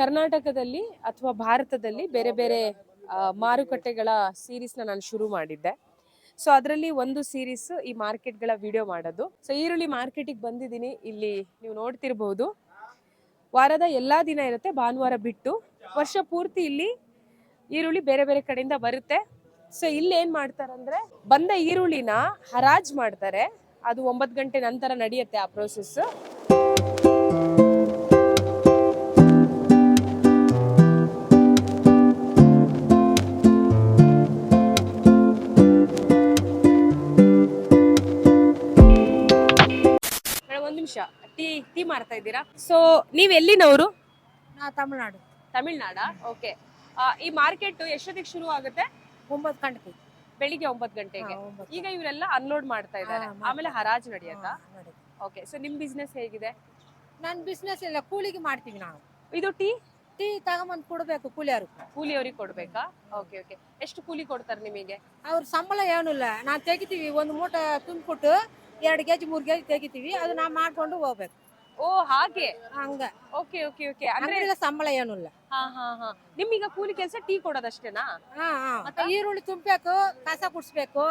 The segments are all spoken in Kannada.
ಕರ್ನಾಟಕದಲ್ಲಿ ಅಥವಾ ಭಾರತದಲ್ಲಿ ಬೇರೆ ಬೇರೆ ಮಾರುಕಟ್ಟೆಗಳ ಸೀರೀಸ್ನ ನಾನು ಶುರು ಮಾಡಿದ್ದೆ. ಸೊ ಅದರಲ್ಲಿ ಒಂದು ಸೀರೀಸ್ ಈ ಮಾರ್ಕೆಟ್ಗಳ ವಿಡಿಯೋ ಮಾಡೋದು. ಸೊ ಈರುಳ್ಳಿ ಮಾರ್ಕೆಟಿಗೆ ಬಂದಿದ್ದೀನಿ. ಇಲ್ಲಿ ನೀವು ನೋಡ್ತಿರ್ಬೋದು, ವಾರದ ಎಲ್ಲಾ ದಿನ ಇರುತ್ತೆ, ಭಾನುವಾರ ಬಿಟ್ಟು. ವರ್ಷ ಪೂರ್ತಿ ಇಲ್ಲಿ ಈರುಳ್ಳಿ ಬೇರೆ ಬೇರೆ ಕಡೆಯಿಂದ ಬರುತ್ತೆ. ಸೊ ಇಲ್ಲಿ ಏನ್ ಮಾಡ್ತಾರಂದ್ರೆ, ಬಂದ ಈರುಳ್ಳಿನ ಹರಾಜ್ ಮಾಡ್ತಾರೆ. ಅದು 9 ಗಂಟೆ ನಂತರ ನಡೆಯುತ್ತೆ ಆ ಪ್ರೋಸೆಸ್. ಒಂದ್ ನಿಮಿಷ, ಟೀ ಮಾಡ್ತಾ ಇದ್ದೀರಾ? ಸೊ ನೀವ್ ಎಲ್ಲಿನವರು? ತಮಿಳ್ನಾಡು. ತಮಿಳ್ನಾಡಾ? ಓಕೆ. ಈ ಮಾರ್ಕೆಟ್ ಎಷ್ಟೊತ್ತಿಗೆ ಶುರು ಆಗುತ್ತೆ? 9 ಗಂಟೆಗೆ, ಬೆಳಿಗ್ಗೆ 9 ಗಂಟೆಗೆ. ಈಗ ಇವರೆಲ್ಲ ಅನ್ಲೋಡ್ ಮಾಡ್ತಾ ಇದ್ದಾರೆ, ಆಮೇಲೆ ಹರಾಜ್ ನಡೆಯುತ್ತಾ? ಓಕೆ. ಸೊ ನಿಮ್ ಬಿಸ್ನೆಸ್ ಹೇಗಿದೆ? ನನ್ ಬಿಸ್ನೆಸ್ ಇಲ್ಲ, ಕೂಲಿಗೆ ಮಾಡ್ತೀವಿ ನಾವು. ಇದು ಟೀ ತಗೊಂಬಂದ್ ಕೊಡ್ಬೇಕು ಕೂಲಿಯವ್ರಿಗೆ ಕೊಡ್ಬೇಕಾ? Okay okay. ಎಷ್ಟು ಕೂಲಿ ಕೊಡ್ತಾರೆ ನಿಮಗೆ? ಅವ್ರ ಸಂಬಳ ಏನಿಲ್ಲ, ನಾನ್ ತೆಗಿತೀವಿ. ಒಂದು ಮೂಟೆ ತುಂಬಿಕೊಟ್ಟು 2 ಕೆಜಿ 3 ಕೆಜಿ ತೆಗಿತೀವಿ, ಅದು ನಾವ್ ಮಾಡ್ಕೊಂಡು ಹೋಗ್ಬೇಕು. ಓ ಹಾಗೆ, ಹಂಗ. Okay okay okay. ಅಂದ್ರೆ ಸಂಬಳ ಏನಿಲ್ಲ. ನಿಮ್ಮೀಗ ಕೂಲಿ ಕೆಲಸ ಟೀ ಕೊಡೋದಷ್ಟೇನಾ? ಮತ್ತೆ ಈರುಳ್ಳಿ ತುಂಬಬೇಕು, ಕಸ ಕುಡ್ಸ್ಬೇಕು,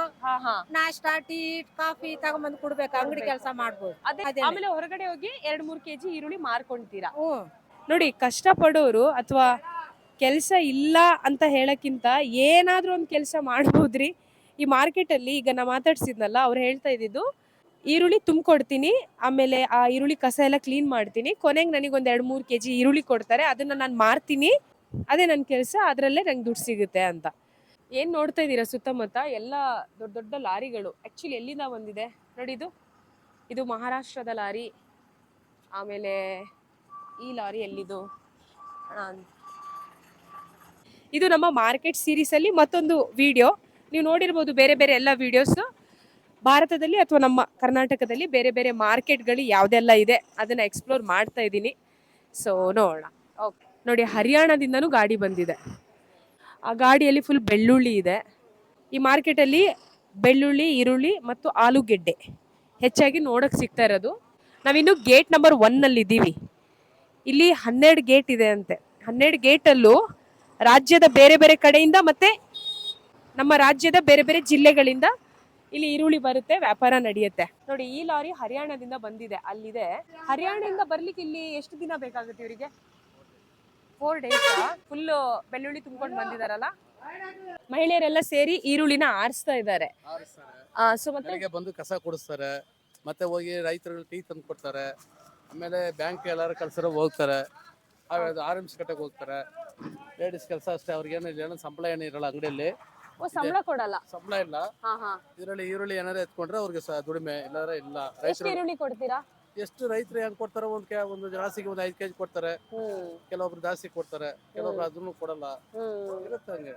ನಾಷ್ಟ ಟೀ ಕಾಫಿ ತಗೊಂಬಂದ್ ಕೊಡ್ಬೇಕು, ಅಂಗಡಿ ಕೆಲಸ ಮಾಡ್ಬೋದು. ಆಮೇಲೆ ಹೊರಗಡೆ ಹೋಗಿ 2-3 ಕೆಜಿ ಈರುಳ್ಳಿ ಮಾರ್ಕೊಂತೀರಾ? ನೋಡಿ, ಕಷ್ಟಪಡೋರು ಅಥವಾ ಕೆಲಸ ಇಲ್ಲ ಅಂತ ಹೇಳಕ್ಕಿಂತ ಏನಾದ್ರೂ ಒಂದು ಕೆಲಸ ಮಾಡ್ಬೋದ್ರಿ ಈ ಮಾರ್ಕೆಟ್ ಅಲ್ಲಿ. ಈಗ ನಾ ಮಾತಾಡ್ಸಿದ್ನಲ್ಲ, ಅವ್ರು ಹೇಳ್ತಾ ಇದ್ದಿದ್ದು, ಈರುಳ್ಳಿ ತುಂಬಿಕೊಡ್ತೀನಿ, ಆಮೇಲೆ ಆ ಈರುಳ್ಳಿ ಕಸ ಎಲ್ಲ ಕ್ಲೀನ್ ಮಾಡ್ತೀನಿ, ಕೊನೆಗೆ ನನಗೊಂದು 2-3 ಕೆಜಿ ಈರುಳ್ಳಿ ಕೊಡ್ತಾರೆ, ಅದನ್ನ ನಾನು ಮಾರ್ತೀನಿ, ಅದೇ ನನ್ನ ಕೆಲಸ, ಅದರಲ್ಲೇ ನಂಗೆ ದುಡ್ಡು ಸಿಗುತ್ತೆ ಅಂತ. ಏನ್ ನೋಡ್ತಾ ಇದ್ದೀರಾ ಸುತ್ತಮುತ್ತ ಎಲ್ಲ ದೊಡ್ಡ ದೊಡ್ಡ ಲಾರಿಗಳು. ಆಕ್ಚುಲಿ ಎಲ್ಲಿಂದ ಬಂದಿದೆ ನೋಡಿ, ಇದು ಮಹಾರಾಷ್ಟ್ರದ ಲಾರಿ. ಆಮೇಲೆ ಈ ಲಾರಿ ಎಲ್ಲಿದು? ಇದು ನಮ್ಮ ಮಾರ್ಕೆಟ್ ಸೀರೀಸ್ ಅಲ್ಲಿ ಮತ್ತೊಂದು ವಿಡಿಯೋ. ನೀವು ನೋಡಿರ್ಬೋದು ಬೇರೆ ಬೇರೆ ಎಲ್ಲ ವಿಡಿಯೋಸ್. ಭಾರತದಲ್ಲಿ ಅಥವಾ ನಮ್ಮ ಕರ್ನಾಟಕದಲ್ಲಿ ಬೇರೆ ಬೇರೆ ಮಾರ್ಕೆಟ್ಗಳು ಯಾವುದೆಲ್ಲ ಇದೆ ಅದನ್ನ ಎಕ್ಸ್ಪ್ಲೋರ್ ಮಾಡ್ತಾ ಇದ್ದೀನಿ. ಸೊ ನೋಡೋಣ. ಓಕೆ ನೋಡಿ, ಹರಿಯಾಣದಿಂದನೂ ಗಾಡಿ ಬಂದಿದೆ. ಆ ಗಾಡಿಯಲ್ಲಿ ಫುಲ್ ಬೆಳ್ಳುಳ್ಳಿ ಇದೆ. ಈ ಮಾರ್ಕೆಟಲ್ಲಿ ಬೆಳ್ಳುಳ್ಳಿ, ಈರುಳ್ಳಿ ಮತ್ತು ಆಲೂಗೆಡ್ಡೆ ಹೆಚ್ಚಾಗಿ ನೋಡಕ್ ಸಿಗ್ತಾ ಇರೋದು. ನಾವಿನ್ನು ಗೇಟ್ ನಂಬರ್ 1 ಇದ್ದೀವಿ. ಇಲ್ಲಿ 12 ಗೇಟ್ ಇದೆ ಅಂತೆ. 12 ಗೇಟಲ್ಲೂ ರಾಜ್ಯದ ಬೇರೆ ಬೇರೆ ಕಡೆಯಿಂದ ಮತ್ತೆ ನಮ್ಮ ರಾಜ್ಯದ ಬೇರೆ ಬೇರೆ ಜಿಲ್ಲೆಗಳಿಂದ ಇಲ್ಲಿ ಈರುಳ್ಳಿ ಬರುತ್ತೆ, ವ್ಯಾಪಾರ ನಡೆಯುತ್ತೆ. ನೋಡಿ, ಈ ಲಾರಿ ಹರಿಯಾಣದಿಂದ ಬಂದಿದೆ, ಅಲ್ಲಿದೆ. ಹರಿಯಾಣದಿಂದ ಬರ್ಲಿಕ್ಕೆ ಇಲ್ಲಿ ಎಷ್ಟು ದಿನ ಬೇಕಾಗುತ್ತೆ ಇವರಿಗೆ? 4 ಡೇಸ್. ಫುಲ್ ಬೆಳ್ಳುಳ್ಳಿ ತುಂಬಿಕೊಂಡು ಬಂದಿದಾರಲ್ಲ. ಮಹಿಳೆಯರೆಲ್ಲ ಸೇರಿ ಈರುಳ್ಳಿನ ಆರಿಸ್ತಾ ಇದ್ದಾರೆ. ಸೊ ಮತ್ತೆ ಬಂದು ಕಸ ಕೊಡಿಸ್ತಾರೆ, ಮತ್ತೆ ಹೋಗಿ ರೈತರು ಟೀ ತಂದು ಕೊಡ್ತಾರೆ, ಆಮೇಲೆ ಬ್ಯಾಂಕ್ ಎಲ್ಲಾರು ಕಳ್ಸರ ಹೋಗ್ತಾರೆ, RMC ಕಟ್ಟಕ್ಕೆ ಹೋಗ್ತಾರೆ. ಲೇಡೀಸ್ ಕೆಲಸ ಅಷ್ಟೇ, ಅವ್ರಿಗೆ ಏನೋ ಸಂಬಳ ಏನಿರಲ್ಲ ಅಂಗಡಿಯಲ್ಲಿ. ಸಂಬಳ ಕೊಡಲ್ಲ? ಸಂಬಳ ಇಲ್ಲ. ಇದರಲ್ಲಿ ಈರುಳ್ಳಿ ಏನಾರು ಎತ್ಕೊಂಡ್ರೆ ಅವ್ರಿಗೆ ದುಡಿಮೆ, ಇಲ್ಲಾಂದ್ರೆ ಇಲ್ಲ. ರೈತರು ಈರುಳ್ಳಿ ಕೊಡ್ತೀರಾ? ಎಷ್ಟು ರೈತರು ಹೆಂಗ್ ಕೊಡ್ತಾರ, ಒಂದು ಜಾಸ್ತಿಗೆ 5 ಕೆಜಿ ಕೊಡ್ತಾರೆ, ಕೆಲವೊಬ್ರು ಜಾಸ್ತಿ ಕೊಡ್ತಾರೆ, ಕೆಲವೊಬ್ರು ಅದನ್ನು ಕೊಡಲ್ಲ, ಇರುತ್ತೆ ಹಂಗೆ.